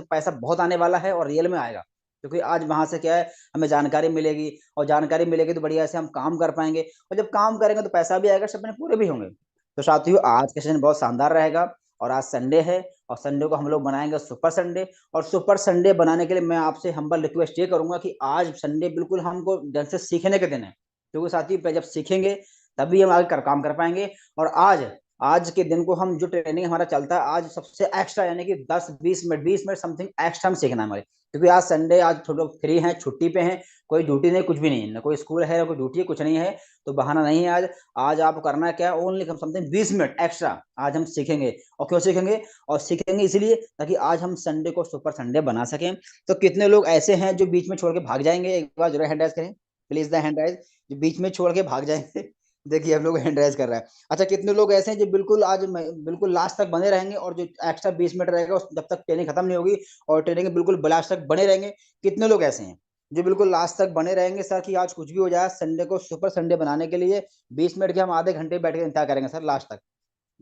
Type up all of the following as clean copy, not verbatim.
पैसा बहुत आने वाला है और रियल में आएगा, क्योंकि आज वहां से क्या है, हमें जानकारी मिलेगी और जानकारी मिलेगी तो बढ़िया से हम काम कर पाएंगे, और जब काम करेंगे तो पैसा भी आएगा, सपने पूरे भी होंगे। तो साथियों, आज का सेशन बहुत शानदार रहेगा। और आज संडे है, और संडे को हम लोग बनाएंगे सुपर संडे। और सुपर संडे बनाने के लिए मैं आपसे हम्बल रिक्वेस्ट ये करूंगा कि आज संडे बिल्कुल हमको ढंग से सीखने के दिन है, क्योंकि साथियों जब सीखेंगे तभी हम आगे काम कर पाएंगे। और आज आज के दिन को हम जो ट्रेनिंग हमारा चलता है, आज सबसे एक्स्ट्रा यानी कि 10-20 मिनट समथिंग एक्स्ट्रा हम सीखना है हमारे, क्योंकि आज संडे, आज थोड़ा फ्री हैं, छुट्टी पे हैं, कोई ड्यूटी नहीं, कुछ भी नहीं है, ना कोई स्कूल है ना कोई ड्यूटी है, कुछ नहीं है, तो बहाना नहीं है आज। आज आपको करना क्या है, ओनली समथिंग 20 मिनट एक्स्ट्रा आज हम सीखेंगे। और क्यों सीखेंगे, और सीखेंगे इसलिए ताकि आज हम संडे को सुपर संडे बना सकें। तो कितने लोग ऐसे हैं जो बीच में छोड़ के भाग जाएंगे, एक बार जरूर हैंड राइज करें, प्लीज द हैंड राइज, जो बीच में छोड़ के भाग जाएंगे। देखिए हम लोग हैंड राइज कर रहा है। अच्छा, कितने लोग ऐसे हैं जो बिल्कुल आज बिल्कुल लास्ट तक बने रहेंगे, और जो एक्स्ट्रा 20 मिनट रहेगा जब तक ट्रेनिंग खत्म नहीं होगी, और ट्रेनिंग बिल्कुल लास्ट तक बने रहेंगे। कितने लोग ऐसे हैं जो बिल्कुल लास्ट तक बने रहेंगे सर, कि आज कुछ भी हो जाए, संडे को सुपर संडे बनाने के लिए 20 मिनट के हम आधे घंटे बैठ के इंतजार करेंगे सर लास्ट तक।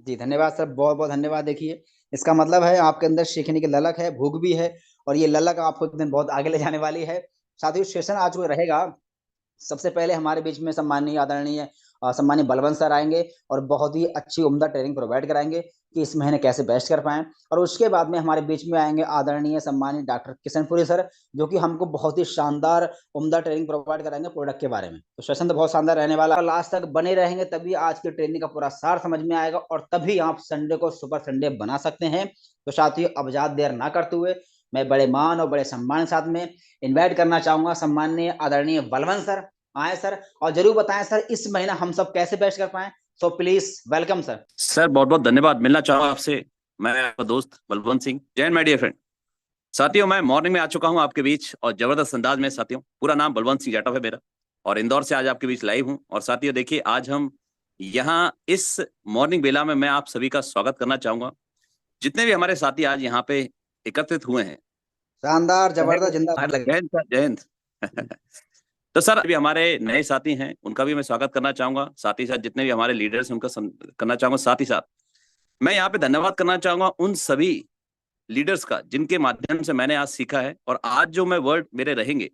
जी धन्यवाद सर, बहुत बहुत धन्यवाद। देखिए इसका मतलब है आपके अंदर सीखने की ललक है, भूख भी है, और ये ललक आपको एक दिन बहुत आगे ले जाने वाली है। साथियों, सेशन आज वो रहेगा, सबसे पहले हमारे बीच में सम्मानीय आदरणीय सम्मानीय बलवंत सर आएंगे और बहुत ही अच्छी उम्दा ट्रेनिंग प्रोवाइड कराएंगे कि इस महीने कैसे बेस्ट कर पाएं। और उसके बाद में हमारे बीच में आएंगे आदरणीय सम्मानीय डॉक्टर किशनपुरी सर, जो कि हमको बहुत ही शानदार उम्दा ट्रेनिंग प्रोवाइड कराएंगे प्रोडक्ट के बारे में। तो सेशन तो बहुत शानदार रहने वाला है, लास्ट तक बने रहेंगे तभी आज की ट्रेनिंग का पूरा सार समझ में आएगा, और तभी आप संडे को सुपर संडे बना सकते हैं। तो साथियों, अब ज्यादा देर ना करते हुए मैं बड़े मान और बड़े सम्मान के साथ में इन्वाइट करना चाहूंगा सम्मानीय आदरणीय बलवंत सर। आए सर, और जरूर बताएं सर इस महीना हम सब कैसे बेस्ट कर पाए। So please welcome sir. Sir बहुत बहुत धन्यवाद। मिलना चाहूंगा आपसे, मैं आपका दोस्त बलवंत सिंह। जय माय डियर फ्रेंड। साथियों, मैं मॉर्निंग में आ चुका हूं आपके बीच, और जबरदस्त अंदाज में। साथियों, पूरा नाम बलवंत सिंह जाटव है मेरा, और इंदौर से आज आपके बीच लाइव हूं। और साथियों देखिए, आज हम यहाँ इस मॉर्निंग बेला में मैं आप सभी का स्वागत करना चाहूंगा, जितने भी हमारे साथी आज यहाँ पे एकत्रित हुए हैं। शानदार, जबरदस्त, जिंदाबाद। जय हिंद सर, जय हिंद। तो सर, अभी हमारे नए साथी हैं, उनका भी मैं स्वागत करना चाहूंगा। साथ ही साथ जितने भी हमारे लीडर्स हैं उनका करना चाहूंगा। साथ ही साथ मैं यहाँ पे धन्यवाद करना चाहूंगा उन सभी लीडर्स का जिनके माध्यम से मैंने आज सीखा है, और आज जो मैं वर्ड मेरे रहेंगे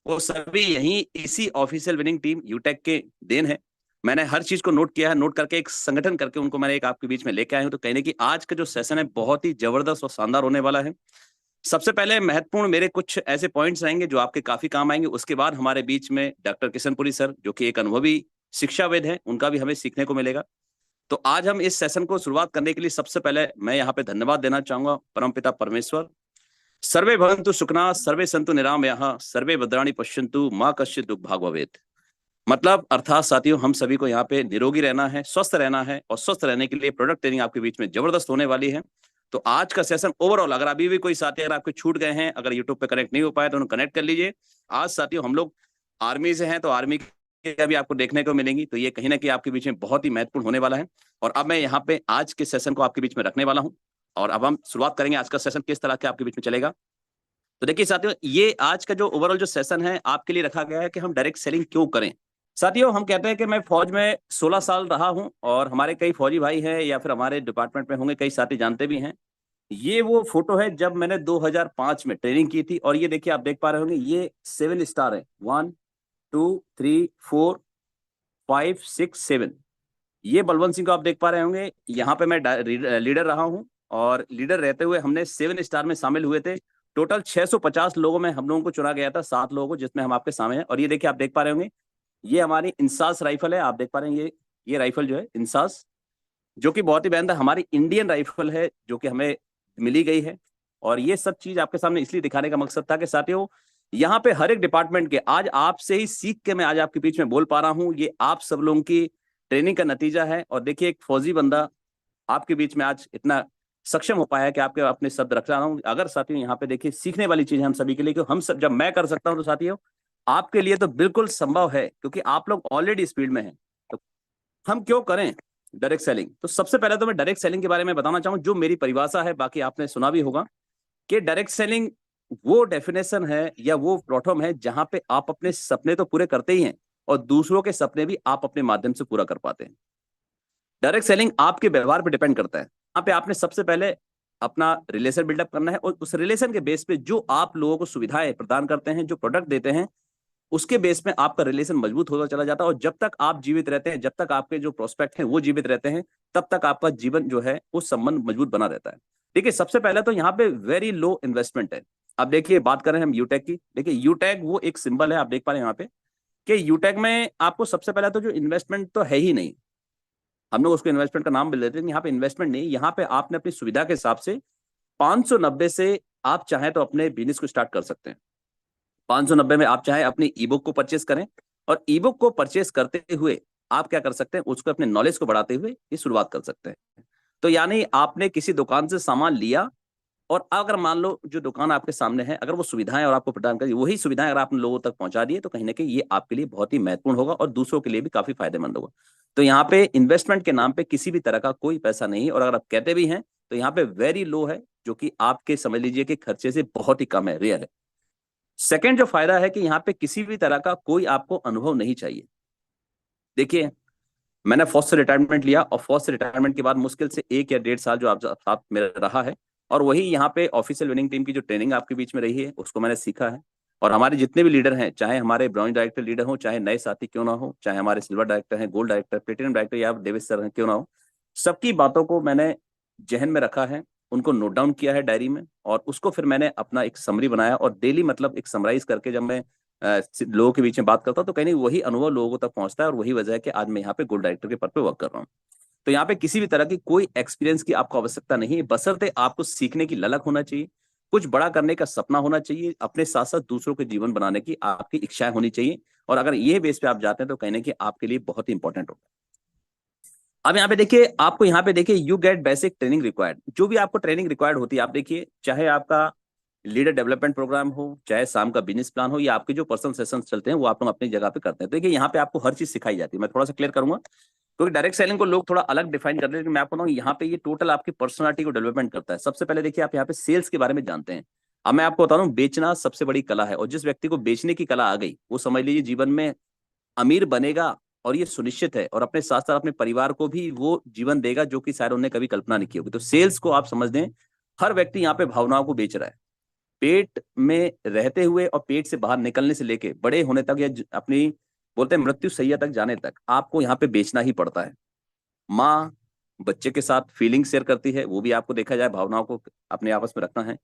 वो सभी यही इसी ऑफिशियल विनिंग टीम यूटेक के देन है। मैंने हर चीज को नोट किया है, नोट करके एक संगठन करके उनको मैंने एक आपके बीच में लेके आया हूं। तो कहने की आज का जो सेशन है बहुत ही जबरदस्त और शानदार होने वाला है। सबसे पहले महत्वपूर्ण मेरे कुछ ऐसे पॉइंट्स रहेंगे जो आपके काफी काम आएंगे। उसके बाद हमारे बीच में डॉक्टर किशनपुरी सर, जो कि एक अनुभवी शिक्षाविद हैं, उनका भी हमें सीखने को मिलेगा। तो आज हम इस सेशन को शुरुआत करने के लिए सबसे पहले मैं यहाँ पे धन्यवाद देना चाहूंगा परमपिता परमेश्वर। सर्वे भवन्तु सुखना सर्वे संतु निरामयाः सर्वे भद्राणि पश्यन्तु मां कश्चित् दुःख भाग् भवेत्। मतलब अर्थात साथियों, हम सभी को यहाँ पे निरोगी रहना है, स्वस्थ रहना है, और स्वस्थ रहने के लिए प्रोडक्ट ट्रेनिंग आपके बीच में जबरदस्त होने वाली है। तो आज का सेशन ओवरऑल, अगर अभी भी कोई साथी अगर आपके छूट गए हैं, अगर यूट्यूब पे कनेक्ट नहीं हो पाए तो उन्हें कनेक्ट कर लीजिए। आज साथियों हम लोग आर्मी से हैं, तो आर्मी के भी आपको देखने को मिलेंगी, तो ये कहीं ना कहीं आपके बीच में बहुत ही महत्वपूर्ण होने वाला है। और अब मैं यहाँ पे आज के सेशन को आपके बीच में रखने वाला हूँ, और अब हम शुरुआत करेंगे आज का सेशन किस तरह के आपके बीच में चलेगा। तो देखिए साथियों, ये आज का जो ओवरऑल जो सेशन है आपके लिए रखा गया है कि हम डायरेक्ट सेलिंग क्यों करें। साथियों, हम कहते हैं कि मैं फौज में 16 साल रहा हूं, और हमारे कई फौजी भाई हैं या फिर हमारे डिपार्टमेंट में होंगे, कई साथी जानते भी हैं। ये वो फोटो है जब मैंने 2005 में ट्रेनिंग की थी, और ये देखिए आप देख पा रहे होंगे, ये 7 स्टार है। 1 2 3 4 5 6 7। ये बलवंत सिंह को आप देख पा रहे होंगे। यहाँ पे मैं लीडर रहा हूँ, और लीडर रहते हुए हमने 7 स्टार में शामिल हुए थे। टोटल 650 लोगों में हम लोगों को चुना गया था, 7 लोगों को, जिसमें हम आपके सामने हैं। और ये देखिए आप देख पा रहे होंगे, ये हमारी इंसास राइफल है। आप देख पा रहे हैं, ये राइफल जो है इंसास, जो कि बहुत ही बेहतर हमारी इंडियन राइफल है, जो कि हमें मिली गई है। और ये सब चीज आपके सामने इसलिए दिखाने का मकसद था कि साथियों, यहाँ पे हर एक डिपार्टमेंट के आज आपसे ही सीख के मैं आज आपके बीच में बोल पा रहा हूँ। ये आप सब लोगों की ट्रेनिंग का नतीजा है। और देखिए, एक फौजी बंदा आपके बीच में आज इतना सक्षम हो पाया है कि आपके अपने शब्द रख रहा हूँ। अगर साथियों यहाँ पे देखिए, सीखने वाली चीज है हम सभी के लिए, क्योंकि हम सब जब मैं कर सकता हूँ, तो साथियों आपके लिए तो बिल्कुल संभव है, क्योंकि आप लोग ऑलरेडी स्पीड में हैं। तो हम क्यों करें डायरेक्ट सेलिंग। तो सबसे पहले तो मैं डायरेक्ट सेलिंग के बारे में बताना चाहूँ, जो मेरी परिभाषा है, बाकी आपने सुना भी होगा कि डायरेक्ट सेलिंग वो डेफिनेशन है या वो प्लेटफॉर्म है जहां पे आप अपने सपने तो पूरे करते ही हैं, और दूसरों के सपने भी आप अपने माध्यम से पूरा कर पाते हैं। डायरेक्ट सेलिंग आपके व्यवहार पर डिपेंड करता है। यहाँ पे आपने सबसे पहले अपना रिलेशन बिल्डअप करना है, और उस रिलेशन के बेस पे जो आप लोगों को सुविधाएं प्रदान करते हैं, जो प्रोडक्ट देते हैं, उसके बेस में आपका रिलेशन मजबूत होता चला जाता है। और जब तक आप जीवित रहते हैं, जब तक आपके जो प्रोस्पेक्ट हैं वो जीवित रहते हैं, तब तक आपका जीवन जो है वो संबंध मजबूत बना रहता है। देखिए, सबसे पहले तो यहाँ पे वेरी लो इन्वेस्टमेंट है। अब देखिए, बात करें हम यूटेक की, देखिए यूटेक वो एक सिंबल है, आप देख पा रहे हैं यहाँ पे कि यूटेक में आपको सबसे पहले तो जो इन्वेस्टमेंट तो है ही नहीं, हम लोग उसको इन्वेस्टमेंट का नाम मिल देते हैं, यहाँ पे इन्वेस्टमेंट नहीं, यहाँ पे आपने अपनी सुविधा के हिसाब से 590 से आप चाहें तो अपने बिजनेस को स्टार्ट कर सकते हैं। 590 में आप चाहे अपनी ई बुक को परचेस करें, और ई बुक को परचेस करते हुए आप क्या कर सकते हैं, उसको अपने नॉलेज को बढ़ाते हुए ये शुरुआत कर सकते हैं। तो यानी आपने किसी दुकान से सामान लिया, और अगर मान लो जो दुकान आपके सामने है, अगर वो सुविधाएं और आपको प्रदान करी, वही सुविधाएं अगर आपने लोगों तक पहुंचा दिए, तो कहीं ना कहीं ये आपके लिए बहुत ही महत्वपूर्ण होगा और दूसरों के लिए भी काफी फायदेमंद होगा। तो यहाँ पे इन्वेस्टमेंट के नाम पे किसी भी तरह का कोई पैसा नहीं, और अगर आप कहते भी हैं तो यहाँ पे वेरी लो है, जो कि आपके समझ लीजिए कि खर्चे से बहुत ही कम है, रेयर है। सेकंड जो फायदा है कि यहाँ पे किसी भी तरह का कोई आपको अनुभव नहीं चाहिए। देखिए, मैंने फौज से रिटायरमेंट लिया, और फौज से रिटायरमेंट के बाद मुश्किल से 1 या 1.5 साल जो आप साथ मेरा रहा है, और वही यहाँ पे ऑफिशियल विनिंग टीम की जो ट्रेनिंग आपके बीच में रही है उसको मैंने सीखा है। और हमारे जितने भी लीडर हैं, चाहे हमारे ब्रॉन्ज डायरेक्टर लीडर हो, चाहे नए साथी क्यों ना हो, चाहे हमारे सिल्वर डायरेक्टर हैं, गोल्ड डायरेक्टर, प्लेटिनम डायरेक्टर या डेविस सर हैं क्यों ना हो, सबकी बातों को मैंने जहन में रखा है, उनको नोट डाउन किया है डायरी में, और उसको फिर मैंने अपना एक समरी बनाया, और डेली मतलब एक समराइज करके जब मैं लोगों के बीच में बात करता हूँ, तो कहीं नहीं वही अनुभव लोगों तक पहुंचता है, और वही वजह है कि आज मैं यहाँ पे गोल्ड डायरेक्टर के पद पे वर्क कर रहा हूँ। तो यहाँ पे किसी भी तरह की कोई एक्सपीरियंस की आपको आवश्यकता नहीं है, बशर्ते आपको सीखने की ललक होना चाहिए, कुछ बड़ा करने का सपना होना चाहिए, अपने साथ साथ दूसरों के जीवन बनाने की आपकी इच्छाएं होनी चाहिए। और अगर ये बेस पे आप जाते हैं, तो कहीं ना कहीं आपके लिए बहुत ही इंपॉर्टेंट होगा। अब यहाँ पे देखिए, आपको यहाँ पे देखिए, you get basic training required, जो भी आपको ट्रेनिंग रिक्वायर्ड होती है, आप देखिए, चाहे आपका लीडर डेवलपमेंट प्रोग्राम हो, चाहे शाम का बिजनेस प्लान हो, या आपके जो पर्सनल सेशंस चलते हैं वो आप लोग अपनी जगह पे करते हैं, तो देखिए यहाँ पे आपको हर चीज सिखाई जाती है। मैं थोड़ा सा क्लियर करूंगा, क्योंकि डायरेक्ट सेलिंग को लोग थोड़ा अलग डिफाइन करते हैं, लेकिन मैं आपको बताऊं यहाँ पे ये टोटल आपकी पर्सनालिटी को डेवलपमेंट करता है। सबसे पहले देखिए, आप यहाँ पे सेल्स के बारे में जानते हैं। अब मैं आपको बता रहा हूँ, बेचना सबसे बड़ी कला है, और जिस व्यक्ति को बेचने की कला आ गई, वो समझ लीजिए जीवन में अमीर बनेगा, और ये सुनिश्चित है, और अपने साथ साथ अपने परिवार को भी वो जीवन देगा जो कि शायद उन्होंने कभी कल्पना नहीं की होगी। तो सेल्स को आप समझ दें, हर व्यक्ति यहाँ पे भावनाओं को बेच रहा है, पेट में रहते हुए और पेट से बाहर निकलने से लेके बड़े होने तक, या अपनी बोलते हैं मृत्यु सैया तक जाने तक, आपको यहाँ पे बेचना ही पड़ता है। माँ बच्चे के साथ फीलिंग शेयर करती है, वो भी आपको देखा जाए भावनाओं को अपने आपस में रखना है,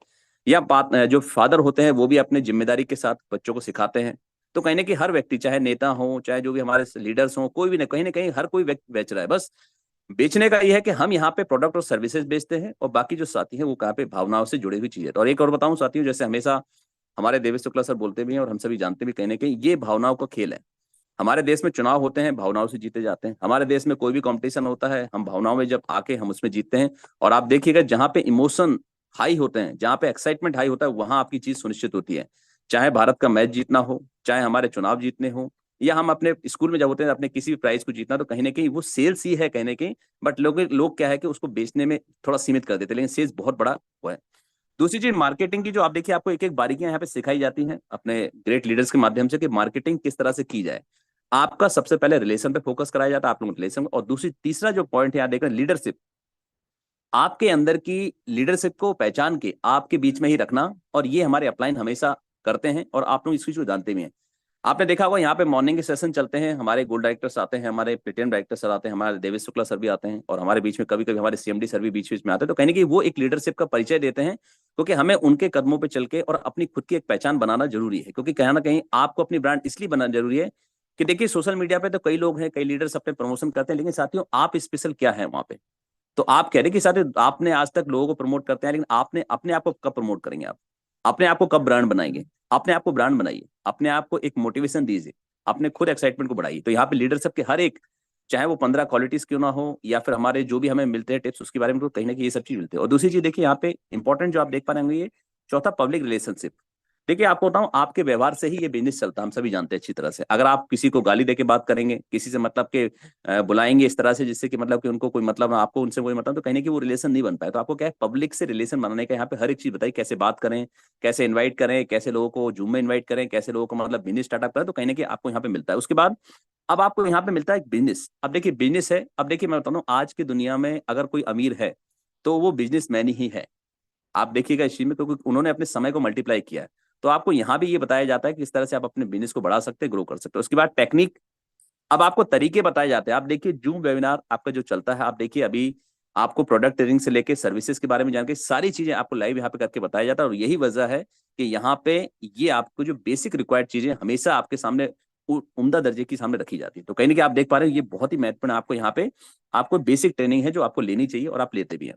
या बात जो फादर होते हैं वो भी अपने जिम्मेदारी के साथ बच्चों को सिखाते हैं। तो कहीं ना कहीं हर व्यक्ति, चाहे नेता हो, चाहे जो भी हमारे लीडर्स हो, कोई भी नहीं, कहीं ना कहीं हर कोई व्यक्ति बेच रहा है। बस बेचने का ये है कि हम यहाँ पे प्रोडक्ट और सर्विसेज बेचते हैं, और बाकी जो साथी हैं वो कहाँ पे भावनाओं से जुड़ी हुई चीजें। और एक और बताऊं साथियों, जैसे हमेशा हमारे देवेश शुक्ला सर बोलते भी हैं, और हम सभी जानते भी, कहीं ना कहीं ये भावनाओं का खेल है। हमारे देश में चुनाव होते हैं, भावनाओं से जीते जाते हैं। हमारे देश में कोई भी कंपटीशन होता है, हम भावनाओं में जब आके हम उसमें जीतते हैं। और आप देखिएगा, जहां पे इमोशन हाई होते हैं, जहां पे एक्साइटमेंट हाई होता है, वहां आपकी चीज सुनिश्चित होती है। चाहे भारत का मैच जीतना हो, चाहे हमारे चुनाव जीतने हो, या हम अपने स्कूल में जब होते हैं अपने किसी भी प्राइज को जीतना, तो कहीं ना कहीं वो सेल्स ही है कहीं ना कहीं। बट लोग क्या है कि उसको बेचने में थोड़ा सीमित कर देते हैं, लेकिन सेल्स बहुत बड़ा वो है। दूसरी चीज मार्केटिंग की, जो आप देखिए, आपको एक एक बारीकियां यहाँ पे सिखाई जाती हैं अपने ग्रेट लीडर्स के माध्यम से, कि मार्केटिंग किस तरह से की जाए। आपका सबसे पहले रिलेशन पे फोकस कराया जाता है, आप लोग रिलेशन, और तीसरा जो पॉइंट है यहाँ देख रहे हैं, लीडरशिप। आपके अंदर की लीडरशिप को पहचान के आपके बीच में ही रखना, और ये हमारे अपलाइन हमेशा करते हैं, और आप लोग इस चीज को जानते भी हैं। आपने देखा होगा, यहाँ पे मॉर्निंग के सेशन चलते हैं, हमारे गोल्ड डायरेक्टर्स आते हैं, हमारे प्लेटिनम डायरेक्टर सर आते हैं, हमारे देवेश शुक्ला सर भी आते हैं, और हमारे बीच में कभी कभी हमारे सीएमडी सर भी बीच बीच में आते हैं। तो कहीं कि वो एक लीडरशिप का परिचय देते हैं, क्योंकि हमें उनके कदमों पे चल के और अपनी खुद की एक पहचान बनाना जरूरी है। क्योंकि कहीं ना कहीं आपको अपनी ब्रांड इसलिए बनाना जरूरी है कि देखिए, सोशल मीडिया पे तो कई लोग हैं, कई लीडर्स अपने प्रमोशन करते हैं, लेकिन साथियों, आप स्पेशल क्या है वहां पे? तो आप कह रहे कि साथियों, आपने आज तक लोगों को प्रमोट करते हैं, लेकिन आपने अपने आप को कब प्रमोट करेंगे? आप अपने आप को कब ब्रांड बनाएंगे? अपने आप को ब्रांड बनाइए, अपने आप को एक मोटिवेशन दीजिए, अपने खुद एक्साइटमेंट को बढ़ाइए। तो यहाँ पे लीडरशिप के हर एक, चाहे वो 15 क्वालिटीज क्यों ना हो, या फिर हमारे जो भी हमें मिलते हैं टिप्स, उसके बारे में तो कहीं ना कहीं ये सब चीज मिलते हैं। और दूसरी चीज देखिए, यहाँ पे इंपॉर्टेंट जो आप देख पा रहे होंगे, ये चौथा, पब्लिक रिलेशनशिप। देखिए, आपको बताऊं, आपके व्यवहार से ही ये बिजनेस चलता है, हम सभी जानते हैं अच्छी तरह से। अगर आप किसी को गाली देके बात करेंगे, किसी से मतलब के बुलाएंगे इस तरह से जिससे कि मतलब कि उनको कोई मतलब, आपको उनसे कोई मतलब, तो कहीं ना कहीं वो रिलेशन नहीं बन पाए। तो आपको क्या है, पब्लिक से रिलेशन बनाने का यहाँ पे हर एक चीज बताइए, कैसे बात करें, कैसे इन्वाइट करें, कैसे लोगों को जूम में इन्वाइट करें, कैसे लोगों को मतलब बिजनेस स्टार्टअप करें। तो कहीं ना कहीं आपको यहाँ पे मिलता है। उसके बाद अब आपको यहाँ पे मिलता है एक बिजनेस। अब देखिए, बिजनेस है, अब देखिए मैं बताऊँ, आज की दुनिया में अगर कोई अमीर है तो वो बिजनेसमैन ही है। आप देखिएगा इस चीज में, क्योंकि उन्होंने अपने समय को मल्टीप्लाई किया है। तो आपको यहाँ भी ये बताया जाता है कि इस तरह से आप अपने बिजनेस को बढ़ा सकते हैं, ग्रो कर सकते हैं। उसके बाद टेक्निक, अब आपको तरीके बताए जाते हैं। आप देखिए जूम वेबिनार आपका जो चलता है, आप देखिए अभी आपको प्रोडक्ट ट्रेनिंग से लेके सर्विसेज के बारे में जानकारी, सारी चीजें आपको लाइव यहाँ पे करके बताया जाता है। और यही वजह है कि यहाँ पे ये आपको जो बेसिक रिक्वायर्ड चीजें हमेशा आपके सामने उम्दा दर्जे की सामने रखी जाती है। तो कहीं ना कहीं आप देख पा रहे हैं ये बहुत ही महत्वपूर्ण आपको यहाँ पे आपको बेसिक ट्रेनिंग है जो आपको लेनी चाहिए और आप लेते भी हैं।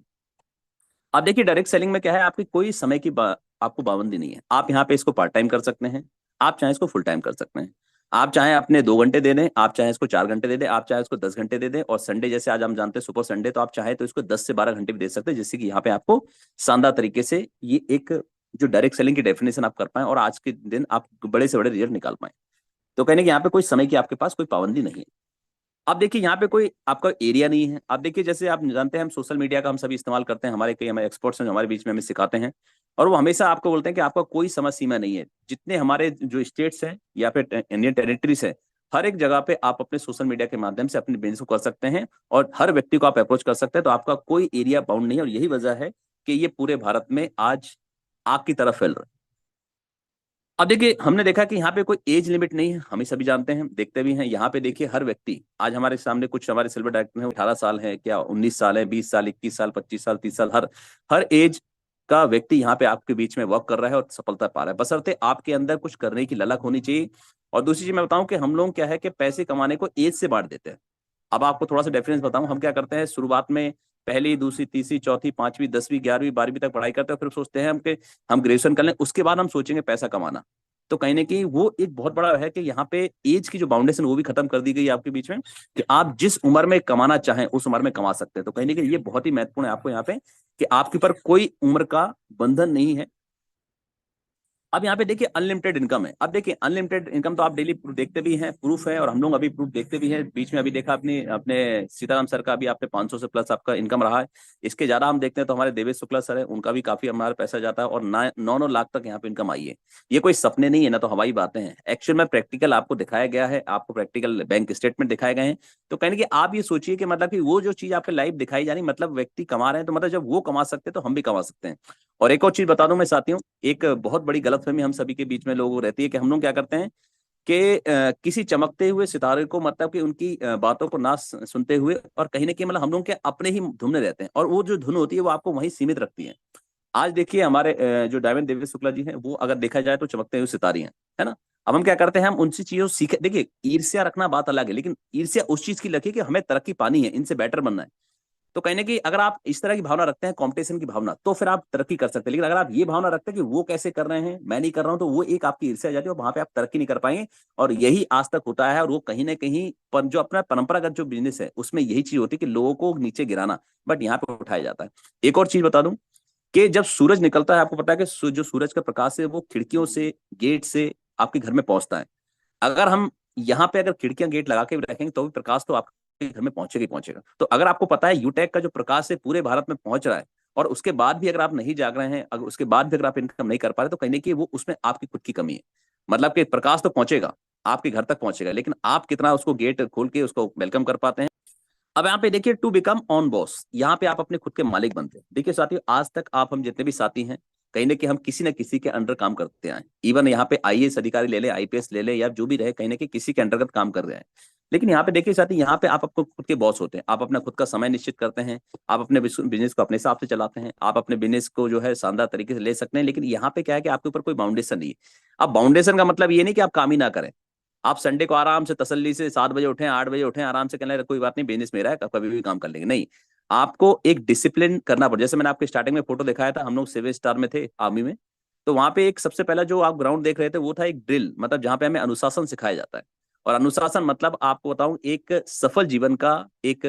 अब देखिए डायरेक्ट सेलिंग में क्या है, आपकी कोई समय की आपको पाबंदी नहीं है। आप यहाँ पे इसको पार्ट टाइम कर सकते हैं, आप चाहे इसको फुल टाइम कर सकते हैं। आप चाहे अपने 2 घंटे दे दें, आप चाहे इसको 4 घंटे दे दें, आप चाहे इसको 10 घंटे दे दें। और संडे जैसे आज हम जानते हैं सुपर संडे, तो आप चाहे तो इसको 10 से 12 घंटे भी दे सकते हैं, जिससे कि यहाँ पे आपको शानदार तरीके से ये एक जो डायरेक्ट सेलिंग की डेफिनेशन आप कर पाए और आज के दिन आप बड़े से बड़े रिजल्ट निकाल पाए। तो कहने कि यहाँ पे कोई समय की आपके पास कोई पाबंदी नहीं है। अब देखिए यहाँ पे कोई आपका एरिया नहीं है। अब देखिए जैसे आप जानते हैं हम सोशल मीडिया का हम सभी इस्तेमाल करते हैं, हमारे कई हमारे एक्सपर्ट्स हैं जो हमारे बीच में हमें सिखाते हैं, और वो हमेशा आपको बोलते हैं कि आपका कोई समय सीमा नहीं है। जितने हमारे जो स्टेट्स हैं या फिर इंडियन टेरिटरीज है, हर एक जगह पे आप अपने सोशल मीडिया के माध्यम से अपने बिजनेस को कर सकते हैं और हर व्यक्ति को आप अप्रोच कर सकते हैं। तो आपका कोई एरिया बाउंड नहीं है, और यही वजह है कि ये पूरे भारत में आज आग की तरह फैल रहा है। अब देखिए हमने देखा कि यहाँ पे कोई एज लिमिट नहीं है, हमें सभी जानते हैं, देखते भी हैं। यहाँ पे देखिए हर व्यक्ति, आज हमारे सामने कुछ हमारे सिल्वर डायरेक्टर हैं, 18 साल है क्या, 19 साल है, 20 साल, 21 साल, 25 साल, 30 साल, हर हर एज का व्यक्ति यहाँ पे आपके बीच में वर्क कर रहा है और सफलता पा रहा है, बशर्ते आपके अंदर कुछ करने की ललक होनी चाहिए। और दूसरी चीज मैं बताऊं कि हम लोग क्या है कि पैसे कमाने को एज से बांट देते हैं। अब आपको थोड़ा सा डिफरेंस बताऊं, हम क्या करते हैं, शुरुआत में पहली, दूसरी, तीसरी, चौथी, पांचवी, 10वीं, 11वीं, 12वीं तक पढ़ाई करते हैं, फिर सोचते हैं हम ग्रेजुएशन कर लें, उसके बाद हम सोचेंगे पैसा कमाना। तो कहीं ना कहीं वो एक बहुत बड़ा है कि यहाँ पे एज की जो बाउंडेशन वो भी खत्म कर दी गई है आपके बीच में, कि आप जिस उम्र में कमाना चाहें उस उम्र में कमा सकते हैं। तो कहीं ना कहीं ये बहुत ही महत्वपूर्ण है आपको यहाँ पे कि आपके ऊपर कोई उम्र का बंधन नहीं है। अब यहाँ पे देखिए अनलिमिटेड इनकम है। अब देखिए अनलिमिटेड इनकम तो आप डेली देखते भी हैं, प्रूफ है, और हम लोग अभी प्रूफ देखते भी हैं। बीच में अभी देखा अपने अपने सीताराम सर का भी आपने 500 से प्लस आपका इनकम रहा है। इसके ज्यादा हम देखते हैं तो हमारे देवेश शुक्ला सर है, उनका भी काफी हमारा पैसा जाता है, और 9-9 लाख तक यहाँ पे इनकम आई है। ये कोई सपने नहीं है ना तो हवाई बातें हैं, एक्चुअल में प्रैक्टिकल आपको दिखाया गया है, आपको प्रैक्टिकल बैंक स्टेटमेंट दिखाए गए हैं। तो कहने की आप ये सोचिए कि मतलब कि वो जो चीज आपके लाइव दिखाई जा रही, मतलब व्यक्ति कमा रहे हैं, तो मतलब जब वो कमा सकते हैं तो हम भी कमा सकते हैं। और एक और चीज बता दूं मैं साथियों, एक बहुत बड़ी गलतफहमी हम सभी के बीच में लोगों को रहती है कि हम लोग क्या करते हैं कि किसी चमकते हुए सितारे को, मतलब कि उनकी बातों को ना सुनते हुए, और कहीं ना कहीं मतलब हम लोग के अपने ही धुन में रहते हैं, और वो जो धुन होती है वो आपको वहीं सीमित रखती है। आज देखिए हमारे जो डायमंड देवेश शुक्ला जी हैं, वो अगर देखा जाए तो चमकते हुए सितारे हैं, है ना। अब हम क्या करते हैं, हम उनसी चीजों सीखे। देखिए ईर्ष्या रखना बात अलग है, लेकिन ईर्ष्या उस चीज की रखिए कि हमें तरक्की पानी है, इनसे बेटर बनना है। तो कहीं ना कहीं अगर आप इस तरह की भावना रखते हैं, कंपटीशन की भावना, तो फिर आप तरक्की कर सकते हैं। लेकिन अगर आप ये भावना रखते हैं कि वो कैसे कर रहे हैं मैं नहीं कर रहा हूं, तो वो एक आपकी ईर्ष्या आ जाती है और वहां पे आप तरक्की नहीं कर पाएंगे। और यही आज तक होता है, और वो कहीं ना कहीं पर जो अपना परंपरागत जो बिजनेस है उसमें यही चीज होती है कि लोगों को नीचे गिराना, बट यहाँ पे उठाया जाता है। एक और चीज बता दूं कि जब सूरज निकलता है, आपको पता है कि जो सूरज का प्रकाश है वो खिड़कियों से, गेट से आपके घर में पहुंचता है। अगर हम यहाँ पे अगर खिड़कियां गेट लगा के भी रखेंगे तो भी प्रकाश तो आपके घर में पहुंचेगा ही पहुंचेगा। तो अगर आपको पता है यूटेक का जो प्रकाश है पूरे भारत में पहुंच रहा है, और उसके बाद भी अगर आप नहीं जाग रहे हैं, अगर उसके बाद भी अगर आप इनकम नहीं कर पा रहे, तो कहीं ना कहीं वो उसमें आपकी खुद की कमी है। मतलब कि प्रकाश तो पहुंचेगा, आपके घर तक पहुंचेगा, लेकिन आप कितना उसको गेट खोल के उसको वेलकम कर पाते हैं। अब यहाँ पे देखिए टू बिकम ऑन बॉस, यहाँ पे आप अपने खुद के मालिक बनते हैं। देखिए साथियों, आज तक आप हम जितने भी साथी हैं, कहीं ना कहीं हम किसी न किसी के अंडर काम करते आए। इवन यहाँ पे आईएएस अधिकारी ले ले, आईपीएस ले ले, या जो भी रहे, कहीं ना कहीं किसी के अंतर्गत काम कर रहे हैं। लेकिन यहाँ पे देखिए साथी, यहाँ पे आप आपको खुद के बॉस होते हैं, आप अपना खुद का समय निश्चित करते हैं, आप अपने बिजनेस को अपने हिसाब से चलाते हैं, आप अपने बिजनेस को जो है शानदार तरीके से ले सकते हैं। लेकिन यहाँ पे क्या है कि आपके ऊपर कोई बाउंडेशन नहीं है। अब बाउंडेशन का मतलब ये नहीं कि आप काम ही ना करें। आप संडे को आराम से तसल्ली से 7 बजे उठें, 8 बजे उठें, आराम से कहने कोई बात नहीं, बिजनेस मेरा है, कभी भी काम कर लेंगे, नहीं। आपको एक डिसिप्लिन करना पड़े। जैसे मैंने आपके स्टार्टिंग में फोटो दिखाया था, हम लोग 7 स्टार में थे आर्मी में, तो वहां पे एक सबसे पहला जो आप ग्राउंड देख रहे थे वो था एक ड्रिल, मतलब जहां पे हमें अनुशासन सिखाया जाता है। और अनुशासन मतलब आपको बताऊं एक सफल जीवन का एक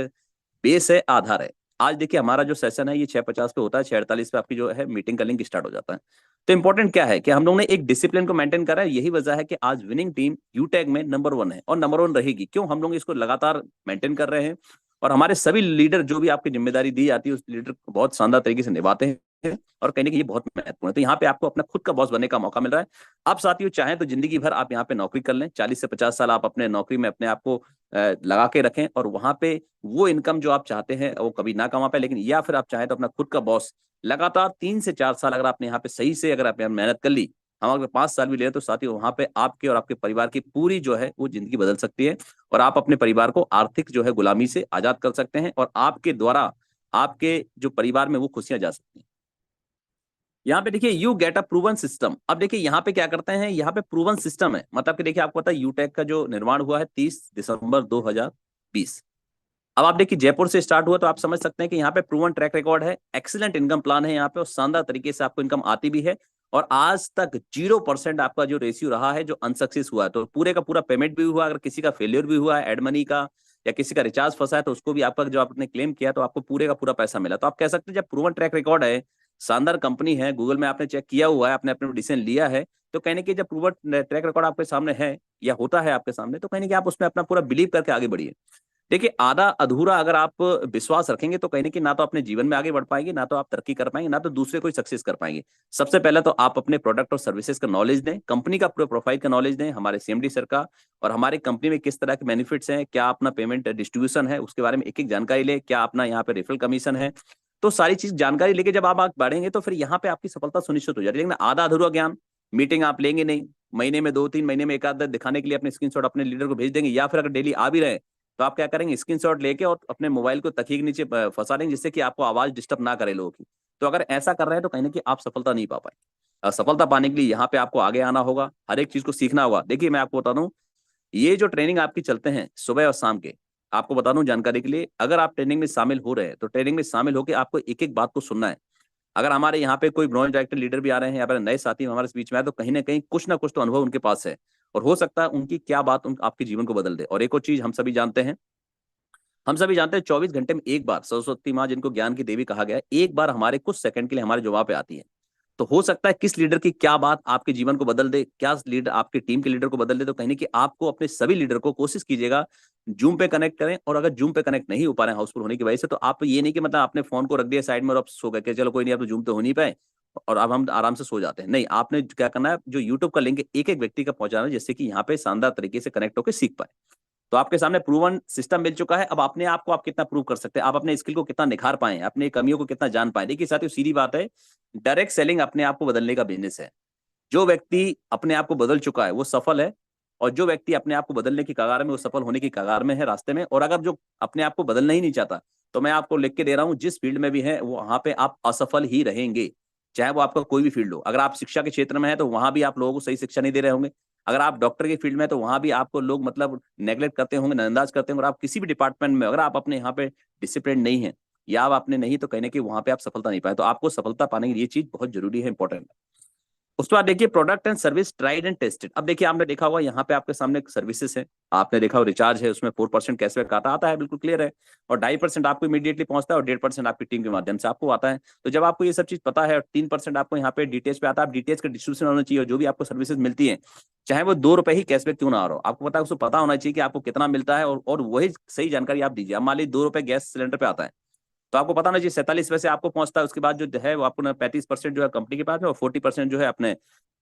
बेस है, आधार है। आज देखिए हमारा जो सेशन है ये 6:50 पे होता है, 6:48 पे आपकी जो है मीटिंग का लिंक स्टार्ट हो जाता है। तो इंपॉर्टेंट क्या है कि हम लोग ने एक डिसिप्लिन को मेंटेन करा है। यही वजह है कि आज विनिंग टीम यूटैग में नंबर 1 है और नंबर 1 रहेगी। क्यों? हम लोग इसको लगातार मेंटेन कर रहे हैं, और हमारे सभी लीडर जो भी आपकी जिम्मेदारी दी जाती है उस लीडर को बहुत शानदार तरीके से निभाते हैं। हैं और कहीं ना कहीं ये बहुत महत्वपूर्ण है। तो यहाँ पे आपको अपना खुद का बॉस बनने का मौका मिल रहा है। आप साथियों चाहें तो जिंदगी भर आप यहाँ पे नौकरी कर लें, 40 से 50 साल आप अपने नौकरी में अपने आप को लगा के रखें और वहां पे वो इनकम जो आप चाहते हैं वो कभी ना कमा पाए, लेकिन या फिर आप चाहें तो अपना खुद का बॉस लगातार 3 से 4 साल अगर आपने यहाँ पे सही से अगर आपने मेहनत कर ली, हम अगर 5 साल भी ले तो साथियों वहां पे आपके और आपके परिवार की पूरी जो है वो जिंदगी बदल सकती है और आप अपने परिवार को आर्थिक जो है गुलामी से आजाद कर सकते हैं और आपके द्वारा आपके जो परिवार में वो खुशियां जा सकती हैं। यहाँ पे देखिए you get a proven system. अब देखिए यहाँ पे क्या करते हैं, यहाँ पे प्रूवन सिस्टम है, मतलब कि देखिए आपको पता है यूटेक का जो निर्माण हुआ है 30 दिसंबर 2020। अब आप देखिए जयपुर से स्टार्ट हुआ तो आप समझ सकते हैं कि यहाँ पे प्रूवन ट्रैक रिकॉर्ड है, एक्सीलेंट इनकम प्लान है यहाँ पे और शानदार तरीके से आपको इनकम आती भी है और आज तक 0% आपका जो रेशियो रहा है जो अनसक्सेस हुआ है, तो पूरे का पूरा पेमेंट भी हुआ, अगर किसी का फेलियर भी हुआ है एड मनी का या किसी का रिचार्ज फंसा है तो उसको भी आपका जो आपने क्लेम किया तो आपको पूरे का पूरा पैसा मिला। तो आप कह सकते हैं जब प्रूवन ट्रैक रिकॉर्ड है, शानदार कंपनी है, गूगल में आपने चेक किया हुआ है, आपने अपने डिसीजन लिया है, तो कहने की जब प्रूवन ट्रैक रिकॉर्ड आपके सामने है या होता है आपके सामने तो कहने की आप उसमें अपना पूरा बिलीव करके आगे बढ़िए। देखिए आधा अधूरा अगर आप विश्वास रखेंगे तो कहीं ना कहीं ना तो अपने जीवन में आगे बढ़ पाएंगे, ना तो आप तरक्की कर पाएंगे, ना तो दूसरे कोई सक्सेस कर पाएंगे। सबसे पहले तो आप अपने प्रोडक्ट और सर्विसेज का नॉलेज दें, कंपनी का पूरे प्रोफाइल का नॉलेज दें, हमारे सीएमडी सर का और हमारी कंपनी में किस तरह के बेनिफिट्स हैं, क्या अपना पेमेंट डिस्ट्रीब्यूशन है उसके बारे में एक एक जानकारी ले, क्या अपना यहाँ पे रेफरल कमीशन है, तो सारी चीज जानकारी लेके जब आप आगे बढ़ेंगे तो फिर यहाँ पे आपकी सफलता सुनिश्चित हो जाएगी। लेकिन आधा अधूरा ज्ञान, मीटिंग आप लेंगे नहीं, महीने में 2-3 महीने में एक आध दिखाने के लिए अपने स्क्रीनशॉट अपने लीडर को भेज देंगे या फिर अगर डेली आ भी रहे तो आप क्या करेंगे स्क्रीनशॉट लेके और अपने मोबाइल को तकिए के नीचे फंसा देंगे जिससे कि आपको आवाज डिस्टर्ब ना करे लोगों की। तो अगर ऐसा कर रहे हैं तो कहीं ना कहीं आप सफलता नहीं पा पाए। सफलता पाने के लिए यहाँ पे आपको आगे आना होगा, हर एक चीज को सीखना होगा। देखिए मैं आपको बता दूं, ये जो ट्रेनिंग आपकी चलते हैं सुबह और शाम के, आपको बता दूं जानकारी के लिए, अगर आप ट्रेनिंग में शामिल हो रहे हैं तो ट्रेनिंग में शामिल होकर आपको एक एक बात को सुनना है। अगर हमारे यहाँ पे कोई ब्रांच डायरेक्टर लीडर भी आ रहे हैं या फिर नए साथी हमारे बीच में आए तो कहीं ना कहीं कुछ ना कुछ तो अनुभव उनके पास है और हो सकता है उनकी क्या बात आपके जीवन को बदल दे। और एक और चीज हम सभी जानते हैं 24 घंटे में एक बार सरस्वती माँ जिनको ज्ञान की देवी कहा गया है, एक बार हमारे कुछ सेकंड के लिए हमारे जवाब पे आती है। तो हो सकता है किस लीडर की क्या बात आपके जीवन को बदल दे, क्या लीडर आपकी टीम के लीडर को बदल दे। तो कहीं कि आपको अपने सभी लीडर को कोशिश कीजिएगा जूम पे कनेक्ट करें और अगर जूम पे कनेक्ट नहीं हो पा रहे हैं हाउसफुल होने की वजह से तो आप ये नहीं कि मतलब आपने फोन को रख दिया साइड में और आप सो गए चलो कोई नहीं, आप तो जूम तो हो नहीं पाए और अब हम आराम से सो जाते हैं। नहीं, आपने क्या करना है, जो यूट्यूब का लिंक एक एक व्यक्ति का पहुंचाना है जिससे कि यहाँ पे शानदार तरीके से कनेक्ट होकर सीख पाए। तो आपके सामने प्रूवन सिस्टम मिल चुका है। अब अपने आप को आप कितना प्रूव कर सकते हैं, आप अपने स्किल को कितना निखार पाए, अपने कमियों को कितना जान पाए। देखिए साथियों सीधी बात है, डायरेक्ट सेलिंग अपने आप को बदलने का बिजनेस है। जो व्यक्ति अपने आप को बदल चुका है वो सफल है और जो व्यक्ति अपने आप को बदलने की कगार में वो सफल होने की कगार में है, रास्ते में। और अगर जो अपने आप को बदलना ही नहीं चाहता तो मैं आपको लिख के दे रहा हूं, जिस फील्ड में भी है वो वहां पे आप असफल ही रहेंगे, चाहे वो आपका कोई भी फील्ड हो। अगर आप शिक्षा के क्षेत्र में है तो वहां भी आप लोगों को सही शिक्षा नहीं दे रहे होंगे। अगर आप डॉक्टर के फील्ड में तो वहां भी आपको लोग मतलब नेगलेक्ट करते होंगे, नजरअंदाज करते होंगे। और आप किसी भी डिपार्टमेंट में अगर आप अपने यहाँ पे डिसिप्लिन नहीं है या आप आपने नहीं तो कहने की वहां पे आप सफलता नहीं पाए। तो आपको सफलता पाने के लिए ये चीज बहुत जरूरी है, इंपॉर्टेंट है। उसके बाद देखिए product and service tried and tested. अब देखिए आपने देखा होगा यहाँ पे आपके सामने सर्विसेज है, आपने देखा हो रिचार्ज है उसमें 4% कैशबैक आता है, बिल्कुल क्लियर है। और 2.5% आपको इमीडिएटली पहुंचता है और 1.5% आपकी टीम के माध्यम से आपको आता है। तो जब आपको ये सब चीज पता है और 3% आपको यहाँ पे डिटेल्स पे आता है, डिटेल्स का डिस्ट्रीब्यूशन होना चाहिए। जो भी आपको सर्विसेज मिलती है चाहे वो 2 रुपए ही कैशबैक क्यों ना आ रहा हो, आपको पता है उसको पता होना चाहिए कि आपको कितना मिलता है और वही सही जानकारी आप दीजिए। अब मान लीजिए 2 रुपए गैस सिलेंडर पे आता है तो आपको पता होना चाहिए 47 पैसे आपको पहुंचता है, उसके बाद जो है वो आपको 35% जो है कंपनी के पास में और 40% जो है अपने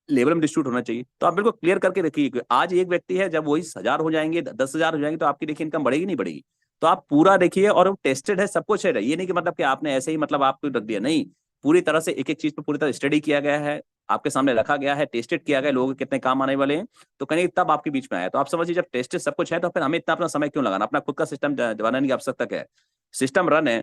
लेवल में डिस्ट्रीब्यूट होना चाहिए। तो आप बिल्कुल क्लियर करके रखिए कि आज एक व्यक्ति है, जब वही 1000 हो जाएंगे 10,000 हो जाएंगे तो आपकी देखिए इनकम बढ़ेगी नहीं बढ़ेगी। तो आप पूरा देखिए और टेस्टेड है, सब कुछ है। ये नहीं कि मतलब कि आपने ऐसे ही मतलब आपको रख दिया, नहीं, पूरी तरह से एक एक चीज पे पूरी तरह स्टडी किया गया है, आपके सामने रखा गया है, टेस्टेड किया गया लोगों के कितने काम आने वाले हैं। तो कहीं तब आपके बीच में आया। तो आप समझिए जब टेस्टेड सब कुछ है तो फिर हमें इतना अपना समय क्यों लगाना, अपना खुद का सिस्टम बनाने की आवश्यकता क्या है। सिस्टम रन है,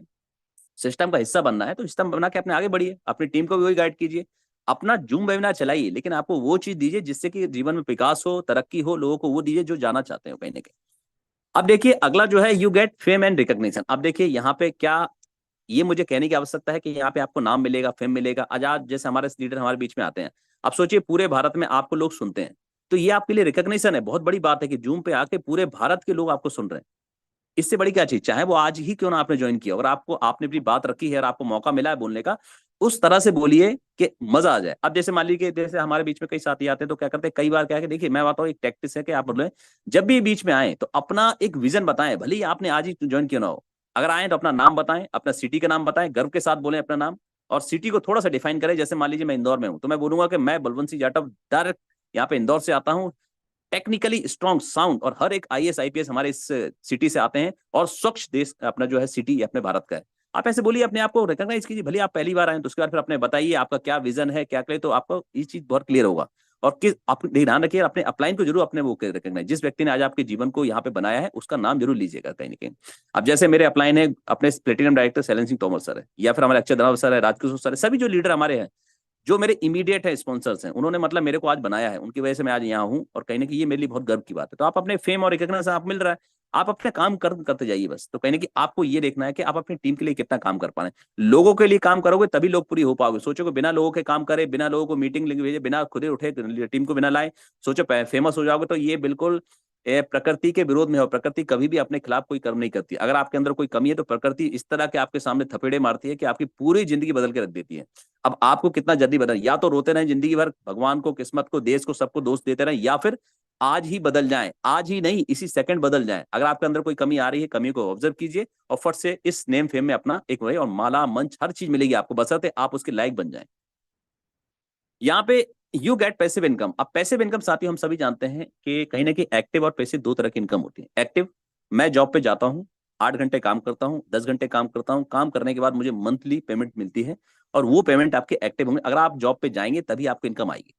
सिस्टम का हिस्सा बनना है तो सिस्टम बना के अपने आगे बढ़िए, अपनी टीम को भी वही गाइड कीजिए, अपना जूम वेबिनार चलाइए, लेकिन आपको वो चीज दीजिए जिससे कि जीवन में विकास हो, तरक्की हो, लोगों को वो दीजिए जो जाना चाहते हो कहीं ना कहीं। अब देखिए अगला जो है you get fame and recognition. अब देखिए यहाँ पे क्या, ये मुझे कहने की आवश्यकता है कि यहाँ पे आपको नाम मिलेगा, फेम मिलेगा। आज जैसे हमारे लीडर हमारे बीच में आते हैं, अब सोचिए पूरे भारत में आपको लोग सुनते हैं, तो ये आपके लिए रिकॉग्निशन है, बहुत बड़ी बात है कि जूम पे आके पूरे भारत के लोग आपको सुन रहे हैं। इससे बड़ी क्या चीज, चाहे वो आज ही क्यों ना आपने ज्वाइन किया और आपको आपने अपनी बात रखी है और आपको मौका मिला है बोलने का, उस तरह से बोलिए कि मजा आ जाए। अब जैसे मान लीजिए जैसे हमारे बीच में कई साथी आते हैं तो क्या करते हैं, कई बार क्या है कि देखिए मैं बताऊं एक टैक्टिस है कि आप बोले जब भी बीच में आए तो अपना एक विजन बताएं, भले ही आपने आज ही ज्वाइन किया ना हो। अगर आए तो अपना नाम बताएं, अपना सिटी का नाम बताएं, गर्व के साथ बोलें अपना नाम। और सिटी को थोड़ा सा डिफाइन करें, जैसे मान लीजिए मैं इंदौर में हूं, तो मैं बोलूंगा कि मैं बलवंत सिंह जाटव डायरेक्ट यहाँ पे इंदौर से आता हूँ, टेक्निकली स्ट्रॉन्ग साउंड, और हर एक आईएएस आईपीएस हमारे इस सिटी से आते हैं, और स्वच्छ देश अपना जो है सिटी अपने भारत का है। आप ऐसे बोलिए, अपने आप को रिकॉग्नाइज कीजिए, भले आप पहली बार आए तो उसके बाद फिर अपने बताइए आपका क्या विजन है, क्या करे, तो आपको ये चीज बहुत क्लियर होगा। और किस आप ध्यान रखिए, अपने अपलाइन को जरूर अपने वो रिकॉग्नाइज, जिस व्यक्ति ने आज आपके जीवन को यहाँ पे बनाया है उसका नाम जरूर लीजिएगा कहीं ना कहीं। अब जैसे मेरे अपलाइन है अपने platinum director Shailene Singh Tomar sir है, या फिर हमारे अक्षय धनव सर है, राजकिशोर सर है, सभी जो लीडर हमारे हैं, जो मेरे इमीडिएट है स्पॉन्सर्स हैं, उन्होंने मतलब मेरे को आज बनाया है, उनकी वजह से मैं आज यहाँ हूँ, और कहीं ना कहीं ये मेरे लिए बहुत गर्व की बात है। तो आप अपने फेम और रिकॉग्निशन आप मिल रहा है, आप अपने काम करते जाइए बस। तो कहीं ना कहीं आपको ये देखना है कि आप अपनी टीम के लिए कितना काम कर पा रहे हैं। लोगों के लिए काम करोगे तभी लोग पूरी हो पाओगे। सोचो कि बिना लोगों के काम करे, बिना लोगों को मीटिंग भेजे, बिना खुद ही उठे टीम को बिना लाए, सोचो फेमस हो जाओगे, तो ये बिल्कुल प्रकृति के विरोध में हो। प्रकृति कभी भी अपने खिलाफ कोई कर्म नहीं करती। अगर आपके अंदर कोई कमी है तो प्रकृति इस तरह के आपके सामने थपेड़े मारती है कि आपकी पूरी जिंदगी बदल के रख देती है। अब आपको कितना जल्दी बदल, या तो रोते रहें जिंदगी भर, भगवान को, किस्मत को, देश को, सबको दोष देते रहें, या फिर आज ही बदल जाएं, आज ही नहीं इसी सेकंड बदल जाएं। अगर आपके अंदर कोई कमी आ रही है, कमी को ऑब्जर्व कीजिए और फट से इस नेम फेम में अपना एक और माला मंच हर चीज मिलेगी आपको, बशर्ते आप उसके लायक बन जाएं। यहाँ पे यू गेट पैसिव इनकम। अब पैसिव इनकम साथियों हम सभी जानते हैं कि कहीं ना कहीं एक्टिव और पैसिव दो तरह की इनकम होती है। एक्टिव, मैं जॉब पे जाता हूँ, 8 घंटे काम करता हूँ, 10 घंटे काम करता हूँ, काम करने के बाद मुझे मंथली पेमेंट मिलती है, और वो पेमेंट आपके एक्टिव होंगे। अगर आप जॉब पे जाएंगे तभी आपको इनकम आएगी,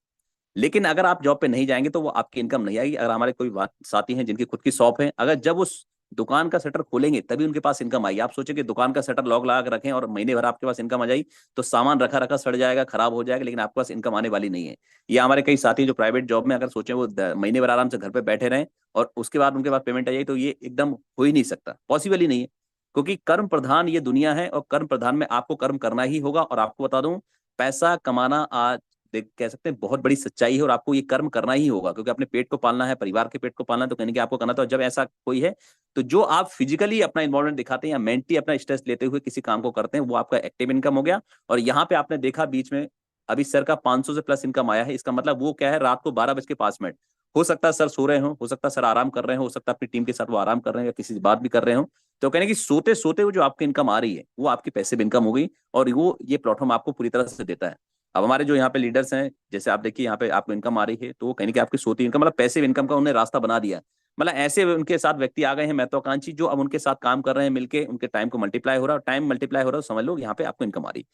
लेकिन अगर आप जॉब पे नहीं जाएंगे तो वो आपकी इनकम नहीं आएगी। अगर हमारे कोई साथी हैं जिनकी खुद की शॉप है, अगर जब उस दुकान का शटर खोलेंगे तभी उनके पास इनकम आएगी। आप सोचे कि दुकान का शटर लॉक लगा कर रखें और महीने भर आपके पास इनकम आ जाएगी, तो सामान रखा रखा सड़ जाएगा, खराब हो जाएगा, लेकिन आपके पास इनकम आने वाली नहीं है। ये हमारे कई साथी जो प्राइवेट जॉब में, अगर सोचें वो महीने भर आराम से घर पे बैठे रहें और उसके बाद उनके पास पेमेंट आ जाए, तो ये एकदम हो ही नहीं सकता, पॉसिबल ही नहीं है। क्योंकि कर्म प्रधान ये दुनिया है, और कर्म प्रधान में आपको कर्म करना ही होगा। और आपको बता दूं, पैसा कमाना आज देख कह सकते हैं बहुत बड़ी सच्चाई है, और आपको ये कर्म करना ही होगा, क्योंकि अपने पेट को पालना है, परिवार के पेट को पालना है, तो कहीं कि आपको करना। तो जब ऐसा कोई है, तो जो आप फिजिकली अपना इन्वॉल्वमेंट दिखाते हैं या मेंटली अपना स्ट्रेस लेते हुए किसी काम को करते हैं, वो आपका एक्टिव इनकम हो गया। और यहाँ पे आपने देखा बीच में अभी सर का 500 से प्लस इनकम आया है। इसका मतलब वो क्या है, रात को 12:05 हो सकता है सर सो रहे हो सकता है सर आराम कर रहे हो सकता है अपनी टीम के साथ वो आराम कर रहे हैं या किसी से बात भी कर रहे हो। तो कहने की सोते सोते वो जो आपकी इनकम आ रही है वो आपकी पैसिव इनकम हो गई, और वो ये प्लेटफॉर्म आपको पूरी तरह से देता है। अब हमारे जो यहाँ पे लीडर्स हैं, जैसे आप देखिए यहाँ पे आपको इनकम आ रही है, तो वो कहीं कि आपकी सोती इनकम मतलब पैसिव इनकम का उन्हें रास्ता बना दिया। मतलब ऐसे उनके साथ व्यक्ति आ गए हैं महत्वाकांक्षी, जो अब उनके साथ काम कर रहे हैं मिलके, उनके टाइम को मल्टीप्लाई हो रहा है, टाइम मल्टीप्लाई हो रहा है, समझ लो यहाँ पे आपको इनकम आ रही।